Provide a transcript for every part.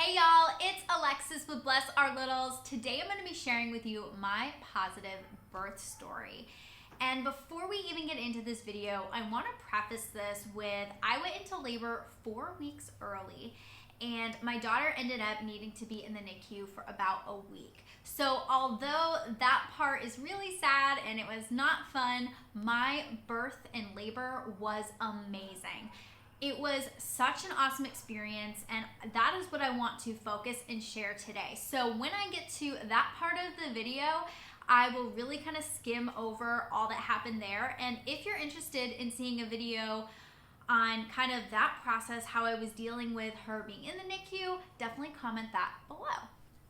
Hey y'all, it's Alexis with Bless Our Littles. Today I'm going to be sharing with you my positive birth story. And before we even get into this video, I want to preface this with I went into labor 4 weeks early and my daughter ended up needing to be in the NICU for about a week. So although that part is really sad and it was not fun, my birth and labor was amazing. It was such an awesome experience, and that is what I want to focus and share today. So when I get to that part of the video, I will really kind of skim over all that happened there. And if you're interested in seeing a video on kind of that process, how I was dealing with her being in the NICU, definitely comment that below.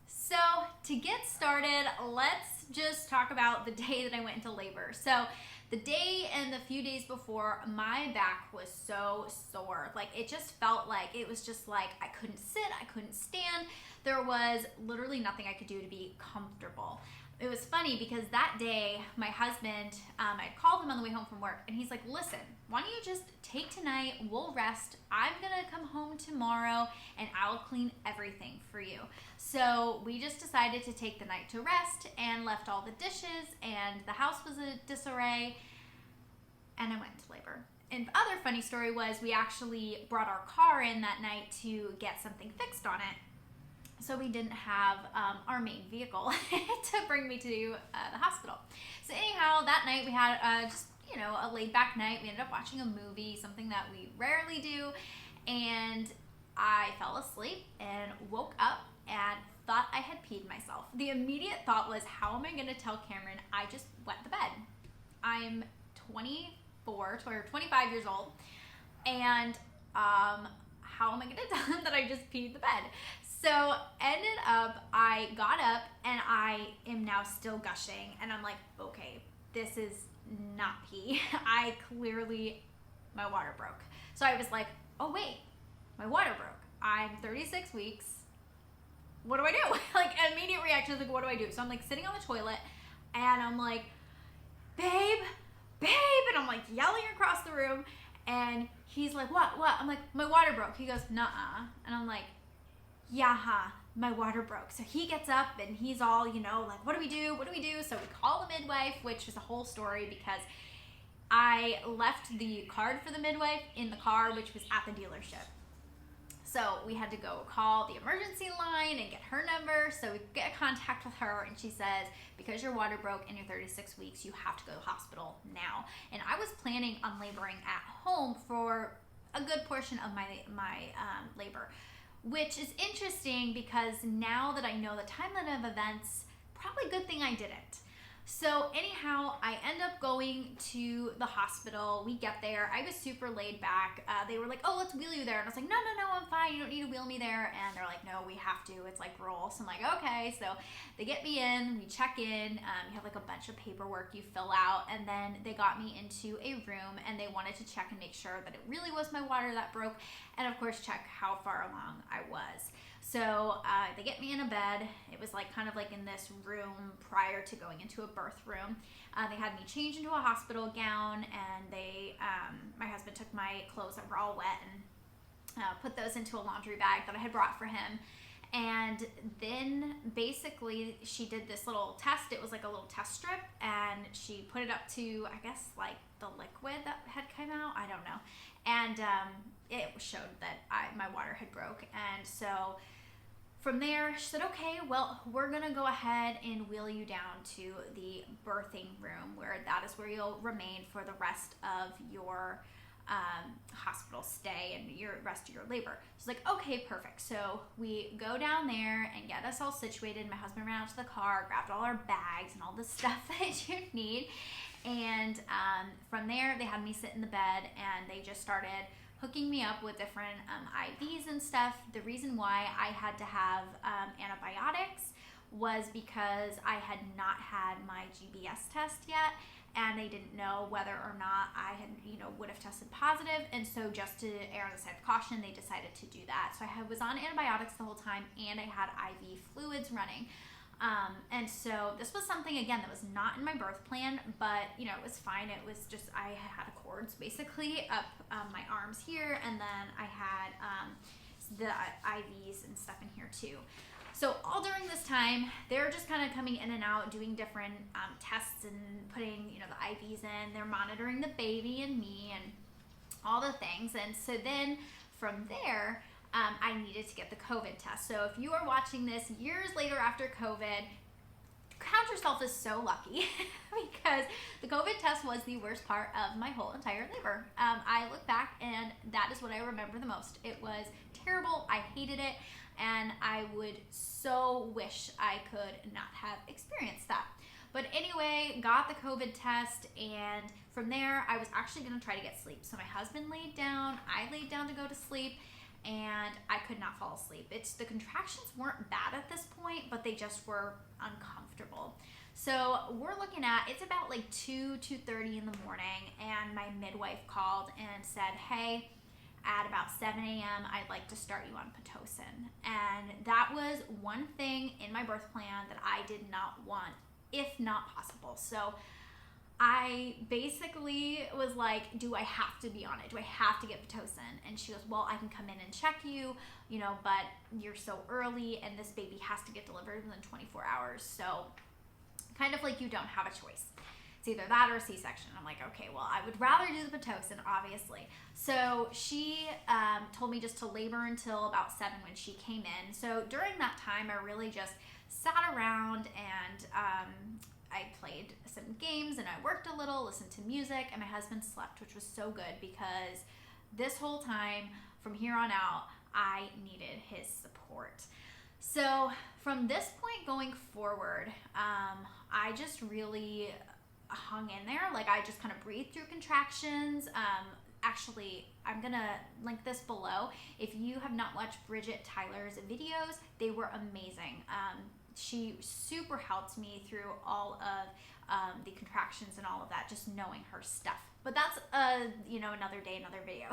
So to get started, let's just talk about the day that I went into labor. So the day and the few days before, my back was so sore. Like it just felt like, it was just like I couldn't sit, I couldn't stand. There was literally nothing I could do to be comfortable. It was funny because that day, my husband, I called him on the way home from work and he's like, listen, why don't you just take tonight, we'll rest. I'm gonna come home tomorrow and I'll clean everything for you. So we just decided to take the night to rest and left all the dishes and the house was a disarray and I went into labor. And the other funny story was we actually brought our car in that night to get something fixed on it. So we didn't have our main vehicle to bring me to the hospital. So anyhow, that night we had just, a laid back night. We ended up watching a movie, something that we rarely do. And I fell asleep and woke up and thought I had peed myself. The immediate thought was, how am I gonna tell Cameron I just wet the bed? I'm 25 years old. And how am I gonna tell him that I just peed the bed? So ended up, I got up and I am now still gushing and I'm like, okay, this is not pee. My water broke. So I was like, oh wait, my water broke. I'm 36 weeks. What do I do? Like immediate reaction is like, what do I do? So I'm like sitting on the toilet and I'm like, babe, and I'm like yelling across the room and he's like, what? I'm like, my water broke. He goes, nuh-uh. And I'm like, yeah, my water broke. So he gets up and he's all, like, what do we do? So we call the midwife, which is a whole story because I left the card for the midwife in the car, which was at the dealership. So we had to go call the emergency line and get her number. So we get contact with her and she says, because your water broke and you're 36 weeks, you have to go to the hospital now. And I was planning on laboring at home for a good portion of my labor, which is interesting because now that I know the timeline of events, probably a good thing I didn't. So anyhow, I end up going to the hospital. We get there. I was super laid back. They were like, oh, let's wheel you there. And I was like, no, I'm fine. You don't need to wheel me there. And they're like, no, we have to. It's like rules. So I'm like, okay. So they get me in. We check in. You have like a bunch of paperwork you fill out. And then they got me into a room and they wanted to check and make sure that it really was my water that broke. And of course, check how far along I was. So they get me in a bed. It was like kind of like in this room prior to going into a birth room. They had me change into a hospital gown and my husband took my clothes that were all wet and put those into a laundry bag that I had brought for him. And then basically she did this little test. It was like a little test strip and she put it up to, I guess, like the liquid that had come out. I don't know. And it showed that my water had broke. And so from there, she said, okay, well, we're going to go ahead and wheel you down to the birthing room where that is where you'll remain for the rest of your hospital stay and your rest of your labor. She's like, okay, perfect. So we go down there and get us all situated. My husband ran out to the car, grabbed all our bags and all the stuff that you need. And from there, they had me sit in the bed and they just started hooking me up with different IVs and stuff. The reason why I had to have antibiotics was because I had not had my GBS test yet and they didn't know whether or not I had, would have tested positive. And so just to err on the side of caution, they decided to do that. So I was on antibiotics the whole time and I had IV fluids running. And so this was something, again, that was not in my birth plan, but, it was fine. It was just, I had cords basically up my arms here, and then I had the IVs and stuff in here too. So all during this time, they're just kind of coming in and out, doing different tests and putting, you know, the IVs in. They're monitoring the baby and me and all the things. And so then from there, I needed to get the COVID test. So if you are watching this years later after COVID, count yourself as so lucky because the COVID test was the worst part of my whole entire labor. I look back and that is what I remember the most. It was terrible. I hated it. And I would so wish I could not have experienced that. But anyway, got the COVID test, and from there, I was actually going to try to get sleep. So my husband laid down, I laid down to go to sleep, and I could not fall asleep. The contractions weren't bad at this point, but they just were uncomfortable. So we're looking at, it's about like 2:30 in the morning, and my midwife called and said, hey, at about 7 a.m., I'd like to start you on Pitocin. And that was one thing in my birth plan that I did not want, if not possible. So I basically was like, do I have to be on it? Do I have to get Pitocin? And she goes, well, I can come in and check you, you know, but you're so early and this baby has to get delivered within 24 hours. So kind of like you don't have a choice. It's either that or a C-section. I'm like, okay, well, I would rather do the Pitocin, obviously. So she told me just to labor until about 7 when she came in. So during that time, I really just sat around and I played some games and I worked a little, listened to music, and my husband slept, which was so good because this whole time from here on out, I needed his support. So from this point going forward, I just really hung in there. Like I just kind of breathed through contractions. Actually, I'm gonna link this below. If you have not watched Bridget Tyler's videos, they were amazing. She super helped me through all of the contractions and all of that, just knowing her stuff. But that's you know, another day, another video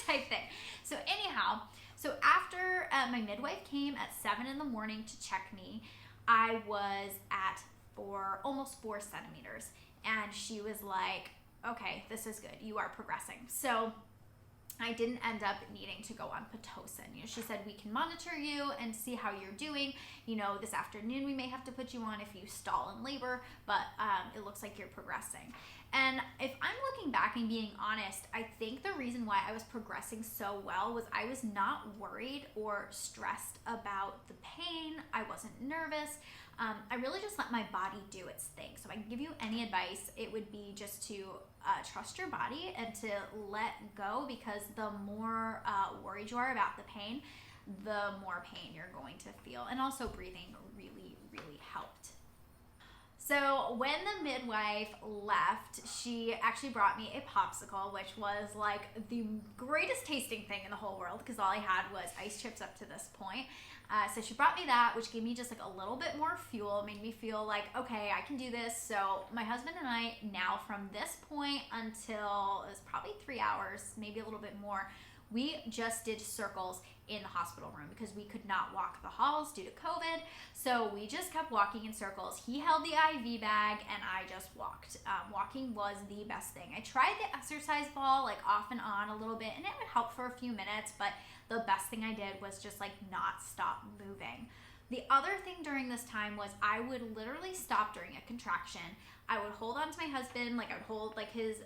type thing. So anyhow, so after my midwife came at 7 in the morning to check me, I was at almost 4 centimeters. And she was like, okay, this is good. You are progressing. So I didn't end up needing to go on Pitocin. You know, she said, we can monitor you and see how you're doing. You know, this afternoon we may have to put you on if you stall in labor, but it looks like you're progressing. And if I'm looking back and being honest, I think the reason why I was progressing so well was I was not worried or stressed about the pain. I wasn't nervous. I really just let my body do its thing. So if I can give you any advice, it would be just to trust your body and to let go, because the more worried you are about the pain, the more pain you're going to feel. And also breathing really, really helped. So when the midwife left, she actually brought me a popsicle, which was like the greatest tasting thing in the whole world because all I had was ice chips up to this point. So she brought me that, which gave me just like a little bit more fuel. It made me feel like, okay, I can do this. So my husband and I now, from this point until it was probably 3 hours, maybe a little bit more, we just did circles in the hospital room because we could not walk the halls due to COVID. So we just kept walking in circles. He held the IV bag and I just walked. Walking was the best thing. I tried the exercise ball like off and on a little bit, and it would help for a few minutes, but the best thing I did was just like not stop moving. The other thing during this time was I would literally stop during a contraction. I would hold on to my husband, like I would hold like his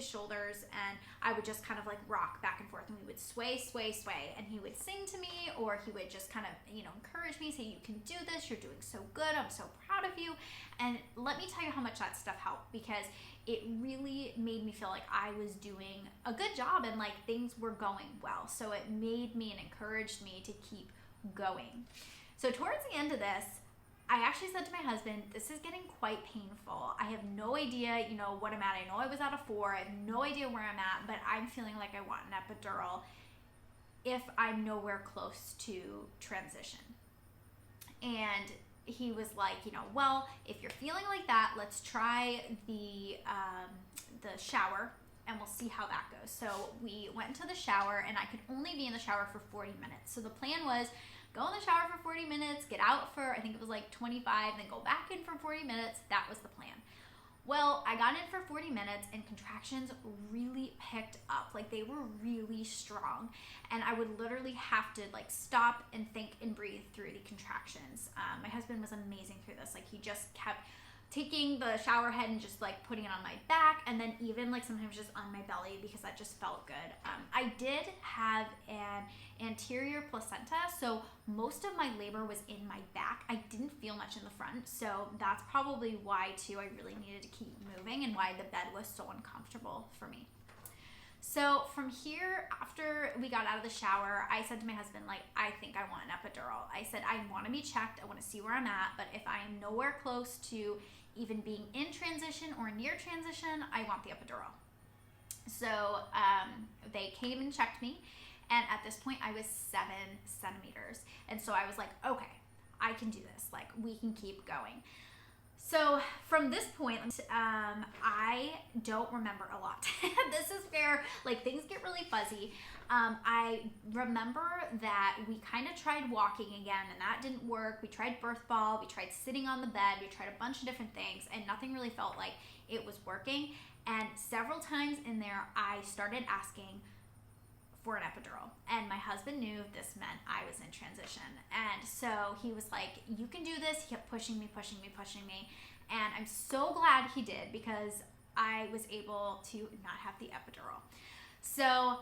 shoulders, and I would just kind of like rock back and forth, and we would sway, sway, sway, and he would sing to me, or he would just kind of, you know, encourage me, say, you can do this, you're doing so good, I'm so proud of you. And let me tell you how much that stuff helped, because it really made me feel like I was doing a good job and like things were going well. So it made me and encouraged me to keep going. So towards the end of this, I actually said to my husband, this is getting quite painful. I have no idea, you know, what I'm at. I know I was at a 4. I have no idea where I'm at, but I'm feeling like I want an epidural if I'm nowhere close to transition. And he was like, you know, well, if you're feeling like that, let's try the shower and we'll see how that goes. So we went into the shower, and I could only be in the shower for 40 minutes. So the plan was go in the shower for 40 minutes, get out for, I think it was like 25, then go back in for 40 minutes. That was the plan. Well, I got in for 40 minutes and contractions really picked up. Like they were really strong. And I would literally have to like stop and think and breathe through the contractions. My husband was amazing through this. Like he just kept taking the shower head and just like putting it on my back, and then even like sometimes just on my belly because that just felt good. I did have an anterior placenta, so most of my labor was in my back. I didn't feel much in the front, so that's probably why too I really needed to keep moving and why the bed was so uncomfortable for me. So from here, after we got out of the shower, I said to my husband, like, I think I want an epidural. I said, I want to be checked. I want to see where I'm at. But if I am nowhere close to even being in transition or near transition, I want the epidural. So they came and checked me. And at this point, I was 7 centimeters. And so I was like, okay, I can do this. Like, we can keep going. So from this point, I don't remember a lot. This is where like things get really fuzzy. I remember that we kind of tried walking again and that didn't work. We tried birth ball, we tried sitting on the bed, we tried a bunch of different things and nothing really felt like it was working. And several times in there, I started asking for an epidural, and my husband knew this meant I was in transition, and so he was like, you can do this. He kept pushing me, and I'm so glad he did because I was able to not have the epidural. So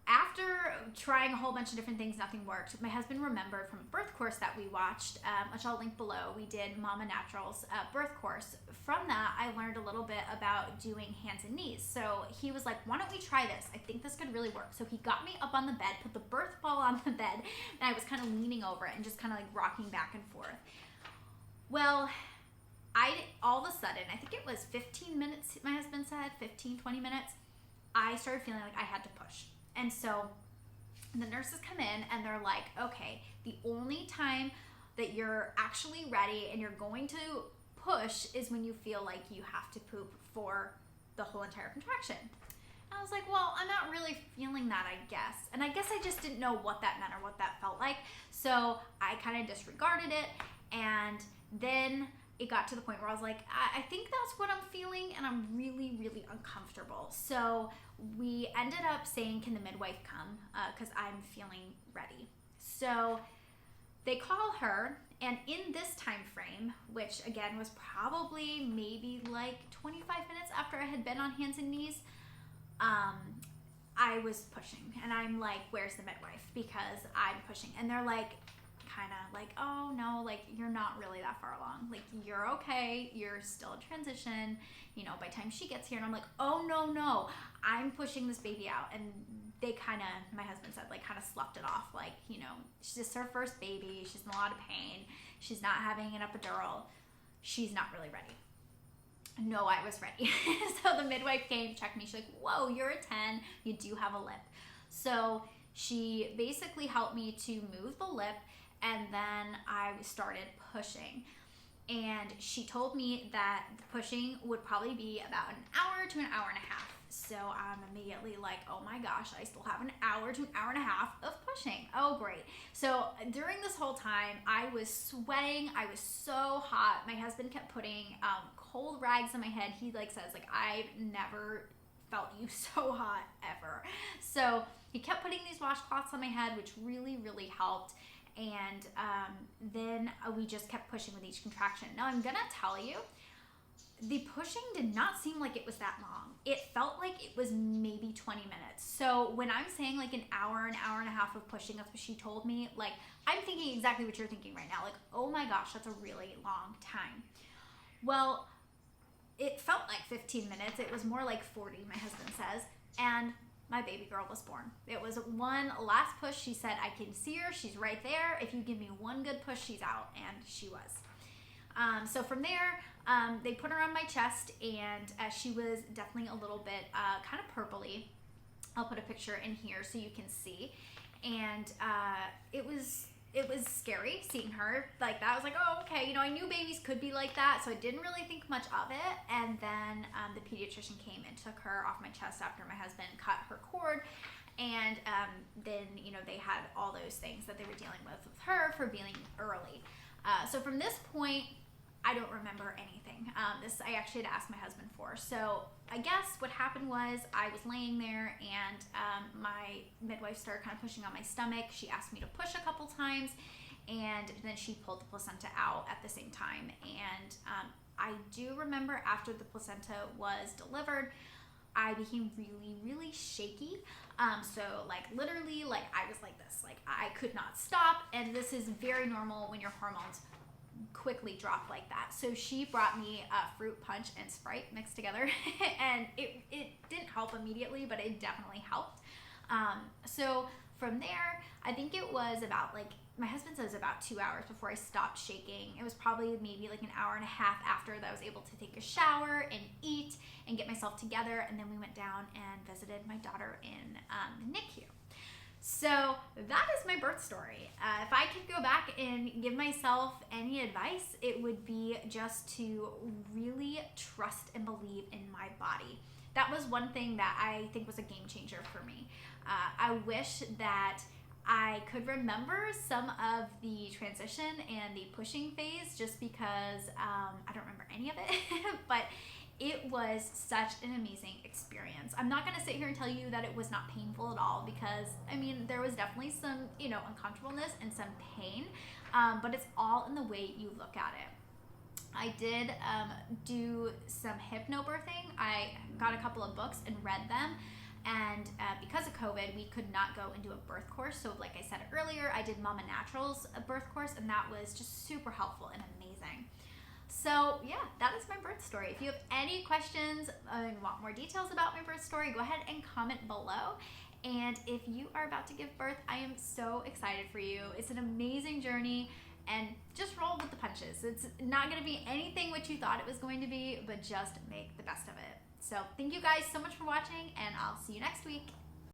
after trying a whole bunch of different things, nothing worked. My husband remembered from a birth course that we watched, which I'll link below. We did Mama Natural's birth course. From that, I learned a little bit about doing hands and knees. So he was like, why don't we try this? I think this could really work. So he got me up on the bed, put the birth ball on the bed, and I was kind of leaning over it and just kind of like rocking back and forth. Well, all of a sudden, I think it was 15 minutes, my husband said, 15, 20 minutes, I started feeling like I had to push. And so the nurses come in and they're like, okay, the only time that you're actually ready and you're going to push is when you feel like you have to poop for the whole entire contraction. And I was like, well, I'm not really feeling that, I guess. And I guess I just didn't know what that meant or what that felt like. So I kind of disregarded it. And then it got to the point where I was like, I think that's what I'm feeling and I'm really, really uncomfortable. So we ended up saying, can the midwife come? Because I'm feeling ready. So they call her, and in this time frame, which again was probably maybe like 25 minutes after I had been on hands and knees, I was pushing. And I'm like, where's the midwife? Because I'm pushing. And they're like, kind of like, oh no, like you're not really that far along, like you're okay, you're still in transition, you know, by the time she gets here. And I'm like, oh no, I'm pushing this baby out. And they kind of, my husband said, like kind of sloughed it off, like, you know, she's just her first baby, she's in a lot of pain, she's not having an epidural, she's not really ready. No, I was ready. So the midwife came, checked me, she's like, whoa, you're a 10, you do have a lip. So she basically helped me to move the lip. And then I started pushing, and she told me that the pushing would probably be about an hour to an hour and a half. So I'm immediately like, oh my gosh, I still have an hour to an hour and a half of pushing. Oh, great. So during this whole time, I was sweating. I was so hot. My husband kept putting cold rags on my head. He like says, like, I've never felt you so hot ever. So he kept putting these washcloths on my head, which really, really helped. And then we just kept pushing with each contraction. Now I'm gonna tell you, the pushing did not seem like it was that long. It felt like it was maybe 20 minutes. So when I'm saying like an hour and a half of pushing, that's what she told me. Like, I'm thinking exactly what you're thinking right now. Like, oh my gosh, that's a really long time. Well, it felt like 15 minutes. It was more like 40, my husband says. And my baby girl was born. It was one last push. She said, I can see her. She's right there. If you give me one good push, she's out. And she was. So from there, they put her on my chest, and she was definitely a little bit kind of purpley. I'll put a picture in here so you can see. And it was scary seeing her like that. I was like, oh, okay. You know, I knew babies could be like that, so I didn't really think much of it. And then the pediatrician came and took her off my chest after my husband cut her cord. And then, you know, they had all those things that they were dealing with her for being early. So from this point, I don't remember anything. This I actually had to ask my husband for. So I guess what happened was I was laying there and my midwife started kind of pushing on my stomach. She asked me to push a couple times, and then she pulled the placenta out at the same time. And I do remember after the placenta was delivered, I became really, really shaky. So like literally, like I was like this, like I could not stop. And this is very normal when your hormones quickly drop like that. So she brought me a fruit punch and Sprite mixed together, and it didn't help immediately, but it definitely helped. So from there, I think it was about, like, my husband says about 2 hours before I stopped shaking. It was probably maybe like an hour and a half after that I was able to take a shower and eat and get myself together, and then we went down and visited my daughter in the NICU. So that is my birth story. If I could go back and give myself any advice, it would be just to really trust and believe in my body. That was one thing that I think was a game changer for me. I wish that I could remember some of the transition and the pushing phase, just because I don't remember any of it, but it was such an amazing experience. I'm not gonna sit here and tell you that it was not painful at all, because I mean, there was definitely some, uncomfortableness and some pain, but it's all in the way you look at it. I did do some hypnobirthing. I got a couple of books and read them. And because of COVID, we could not go and do a birth course. So like I said earlier, I did Mama Naturals birth course, and that was just super helpful and amazing. So yeah, that is my birth story. If you have any questions and want more details about my birth story, go ahead and comment below. And if you are about to give birth, I am so excited for you. It's an amazing journey, and just roll with the punches. It's not gonna be anything what you thought it was going to be, but just make the best of it. So thank you guys so much for watching, and I'll see you next week.